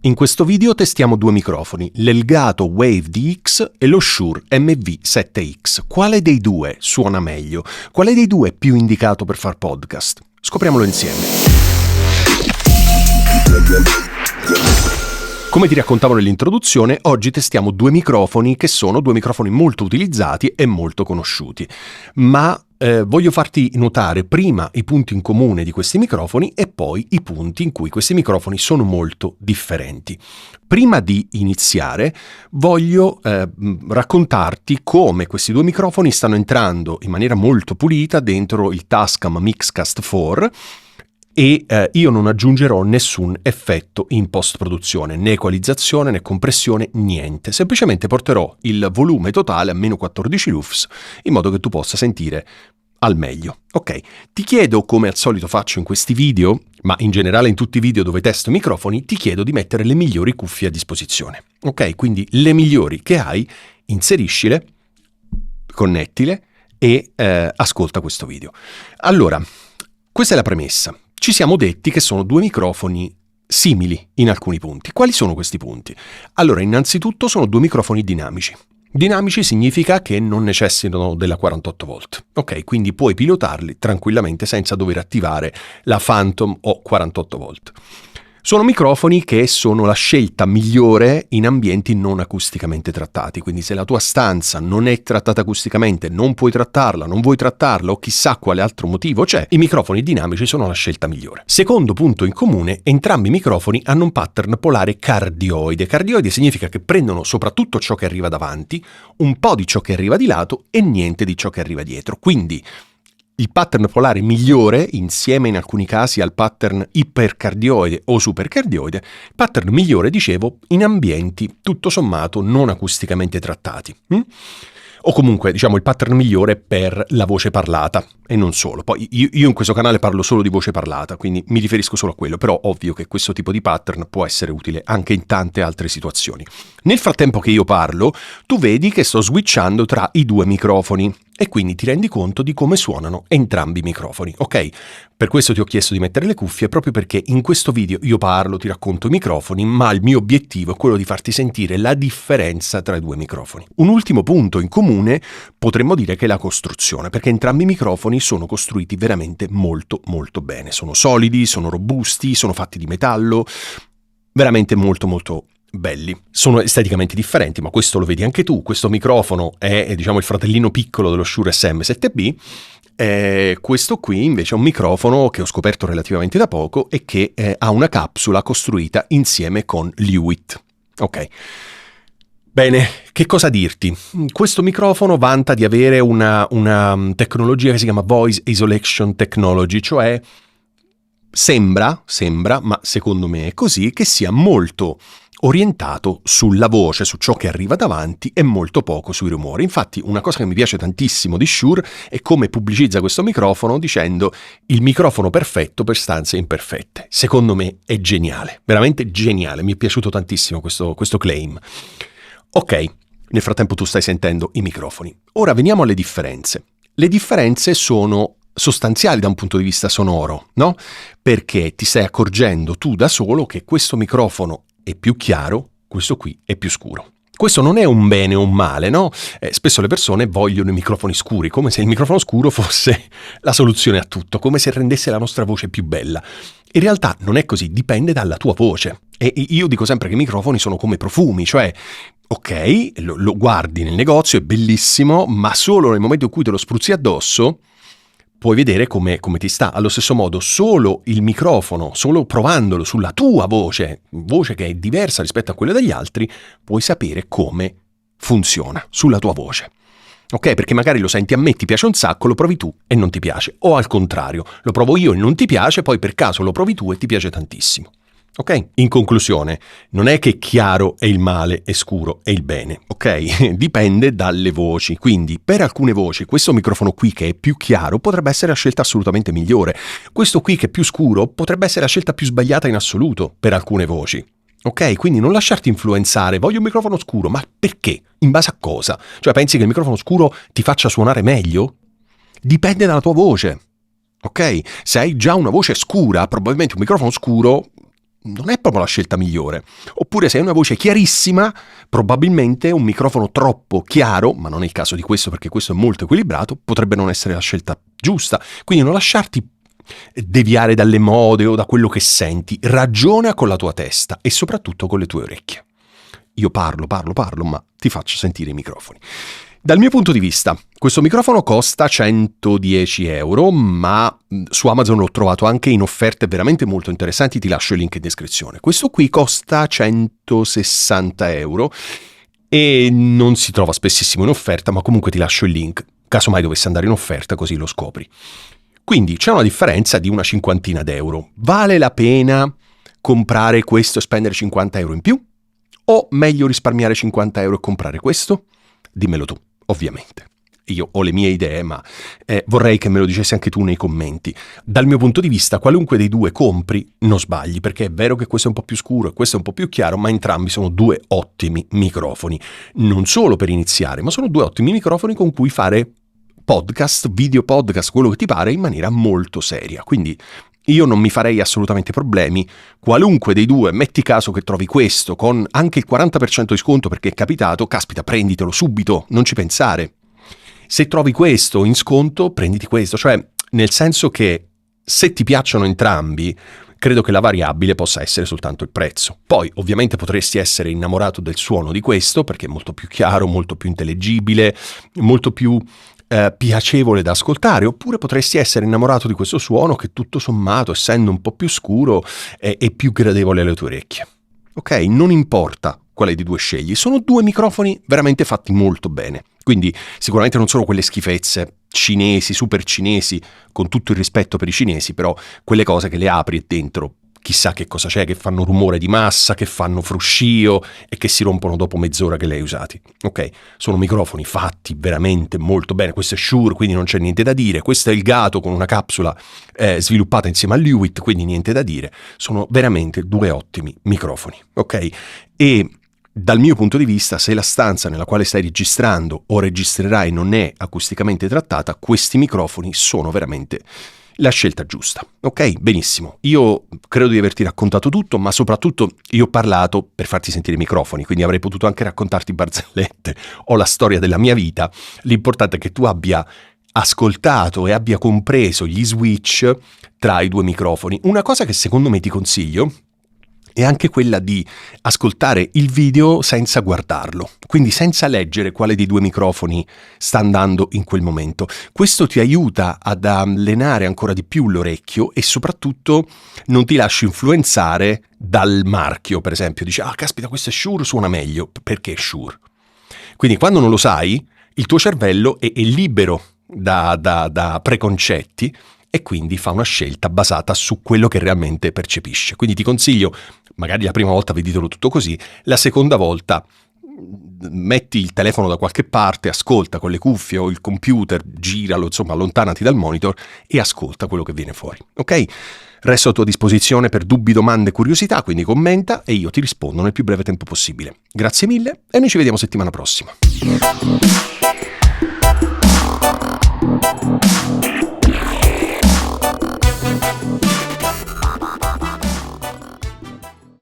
In questo video testiamo due microfoni, l'Elgato Wave DX e lo Shure MV7X. Quale dei due suona meglio? Quale dei due è più indicato per far podcast? Scopriamolo insieme. Come ti raccontavo nell'introduzione, oggi testiamo due microfoni che sono due microfoni molto utilizzati e molto conosciuti, ma voglio farti notare prima i punti in comune di questi microfoni e poi i punti in cui questi microfoni sono molto differenti. Prima di iniziare voglio raccontarti come questi due microfoni stanno entrando in maniera molto pulita dentro il Tascam Mixcast 4 e io non aggiungerò nessun effetto in post-produzione, né equalizzazione né compressione, niente. Semplicemente porterò il volume totale a meno 14 lufs in modo che tu possa sentire al meglio. Ok, ti chiedo, come al solito faccio in questi video, ma in generale in tutti i video dove testo microfoni, ti chiedo di mettere le migliori cuffie a disposizione. Ok, quindi le migliori che hai, inseriscile, connettile e ascolta questo video. Allora, questa è la premessa. Ci siamo detti che sono due microfoni simili in alcuni punti. Quali sono questi punti? Allora, innanzitutto sono due microfoni dinamici. Dinamici significa che non necessitano della 48 volt. Ok, quindi puoi pilotarli tranquillamente senza dover attivare la Phantom o 48 volt. Sono microfoni che sono la scelta migliore in ambienti non acusticamente trattati, quindi se la tua stanza non è trattata acusticamente, non puoi trattarla, non vuoi trattarla o chissà quale altro motivo c'è, i microfoni dinamici sono la scelta migliore. Secondo punto in comune, entrambi i microfoni hanno un pattern polare cardioide. Cardioide significa che prendono soprattutto ciò che arriva davanti, un po' di ciò che arriva di lato e niente di ciò che arriva dietro. Quindi il pattern polare migliore, insieme in alcuni casi al pattern ipercardioide o supercardioide, pattern migliore, dicevo, in ambienti tutto sommato non acusticamente trattati. O comunque, diciamo, il pattern migliore per la voce parlata e non solo. Poi io in questo canale parlo solo di voce parlata, quindi mi riferisco solo a quello, però ovvio che questo tipo di pattern può essere utile anche in tante altre situazioni. Nel frattempo che io parlo, tu vedi che sto switchando tra i due microfoni e quindi ti rendi conto di come suonano entrambi i microfoni, ok? Per questo ti ho chiesto di mettere le cuffie, proprio perché in questo video io parlo, ti racconto i microfoni, ma il mio obiettivo è quello di farti sentire la differenza tra i due microfoni. Un ultimo punto in comune potremmo dire che è la costruzione, perché entrambi i microfoni sono costruiti veramente molto molto bene. Sono solidi, sono robusti, sono fatti di metallo, veramente molto molto belli. Sono esteticamente differenti, ma questo lo vedi anche tu. Questo microfono è diciamo il fratellino piccolo dello Shure SM7B. Questo qui invece è un microfono che ho scoperto relativamente da poco e che ha una capsula costruita insieme con Lewitt. Ok. Bene, che cosa dirti? Questo microfono vanta di avere una tecnologia che si chiama Voice Isolation Technology, cioè sembra, ma secondo me è così, che sia molto orientato sulla voce, su ciò che arriva davanti e molto poco sui rumori. Infatti una cosa che mi piace tantissimo di Shure è come pubblicizza questo microfono dicendo il microfono perfetto per stanze imperfette. Secondo me è geniale, veramente geniale, mi è piaciuto tantissimo questo claim. Ok, nel frattempo tu stai sentendo i microfoni. Ora veniamo alle differenze. Le differenze sono sostanziali da un punto di vista sonoro, no? Perché ti stai accorgendo tu da solo che questo microfono è più chiaro, questo qui è più scuro. Questo non è un bene o un male, no? Spesso le persone vogliono i microfoni scuri, come se il microfono scuro fosse la soluzione a tutto, come se rendesse la nostra voce più bella. In realtà non è così, dipende dalla tua voce. E io dico sempre che i microfoni sono come profumi, cioè ok, lo guardi nel negozio, è bellissimo, ma solo nel momento in cui te lo spruzzi addosso puoi vedere come ti sta. Allo stesso modo, solo il microfono, solo provandolo sulla tua voce che è diversa rispetto a quella degli altri, puoi sapere come funziona sulla tua voce. Ok? Perché magari lo senti a me, ti piace un sacco, lo provi tu e non ti piace. O al contrario, lo provo io e non ti piace, poi per caso lo provi tu e ti piace tantissimo. Ok? In conclusione, non è che chiaro è il male e scuro è il bene, ok? Dipende dalle voci. Quindi, per alcune voci, questo microfono qui che è più chiaro potrebbe essere la scelta assolutamente migliore. Questo qui che è più scuro potrebbe essere la scelta più sbagliata in assoluto per alcune voci. Ok? Quindi non lasciarti influenzare, voglio un microfono scuro, ma perché? In base a cosa? Cioè, pensi che il microfono scuro ti faccia suonare meglio? Dipende dalla tua voce. Ok? Se hai già una voce scura, probabilmente un microfono scuro non è proprio la scelta migliore. Oppure se hai una voce chiarissima, probabilmente un microfono troppo chiaro, ma non è il caso di questo perché questo è molto equilibrato, potrebbe non essere la scelta giusta. Quindi non lasciarti deviare dalle mode o da quello che senti, ragiona con la tua testa e soprattutto con le tue orecchie. Io parlo, ma ti faccio sentire i microfoni. Dal mio punto di vista, questo microfono costa 110 euro, ma su Amazon l'ho trovato anche in offerte veramente molto interessanti, ti lascio il link in descrizione. Questo qui costa 160 euro e non si trova spessissimo in offerta, ma comunque ti lascio il link, caso mai dovesse andare in offerta, così lo scopri. Quindi c'è una differenza di una cinquantina d'euro. Vale la pena comprare questo e spendere 50 euro in più? O meglio risparmiare 50 euro e comprare questo? Dimmelo tu, ovviamente. Io ho le mie idee, ma vorrei che me lo dicessi anche tu nei commenti. Dal mio punto di vista, qualunque dei due compri, non sbagli, perché è vero che questo è un po' più scuro e questo è un po' più chiaro, ma entrambi sono due ottimi microfoni. Non solo per iniziare, ma sono due ottimi microfoni con cui fare podcast, video podcast, quello che ti pare, in maniera molto seria. Quindi io non mi farei assolutamente problemi. Qualunque dei due, metti caso che trovi questo con anche il 40% di sconto perché è capitato, caspita, prenditelo subito, non ci pensare. Se trovi questo in sconto, prenditi questo. Cioè, nel senso che se ti piacciono entrambi, credo che la variabile possa essere soltanto il prezzo. Poi, ovviamente, potresti essere innamorato del suono di questo, perché è molto più chiaro, molto più intellegibile, molto più piacevole da ascoltare, oppure potresti essere innamorato di questo suono che tutto sommato, essendo un po' più scuro, è più gradevole alle tue orecchie. Ok? Non importa quale dei due scegli, sono due microfoni veramente fatti molto bene. Quindi sicuramente non sono quelle schifezze cinesi, super cinesi, con tutto il rispetto per i cinesi, però quelle cose che le apri e dentro chissà che cosa c'è, che fanno rumore di massa, che fanno fruscio e che si rompono dopo mezz'ora che li hai usati. Ok? Sono microfoni fatti veramente molto bene. Questo è Shure, quindi non c'è niente da dire. Questo è il Gato con una capsula sviluppata insieme al Lewitt, quindi niente da dire. Sono veramente due ottimi microfoni. Ok? E dal mio punto di vista, se la stanza nella quale stai registrando o registrerai non è acusticamente trattata, questi microfoni sono veramente la scelta giusta. Ok? Benissimo. Io credo di averti raccontato tutto, ma soprattutto io ho parlato per farti sentire i microfoni, quindi avrei potuto anche raccontarti barzellette o la storia della mia vita. L'importante è che tu abbia ascoltato e abbia compreso gli switch tra i due microfoni. Una cosa che secondo me ti consiglio è anche quella di ascoltare il video senza guardarlo, quindi senza leggere quale dei due microfoni sta andando in quel momento. Questo ti aiuta ad allenare ancora di più l'orecchio e soprattutto non ti lasci influenzare dal marchio, per esempio. Dici, caspita, questo è Shure, suona meglio, perché è Shure. Quindi quando non lo sai, il tuo cervello è libero da preconcetti e quindi fa una scelta basata su quello che realmente percepisce. Quindi ti consiglio, magari la prima volta veditelo tutto così, la seconda volta metti il telefono da qualche parte, ascolta con le cuffie o il computer, giralo, insomma, allontanati dal monitor e ascolta quello che viene fuori. Ok? Resto a tua disposizione per dubbi, domande, curiosità, quindi commenta e io ti rispondo nel più breve tempo possibile. Grazie mille e noi ci vediamo settimana prossima.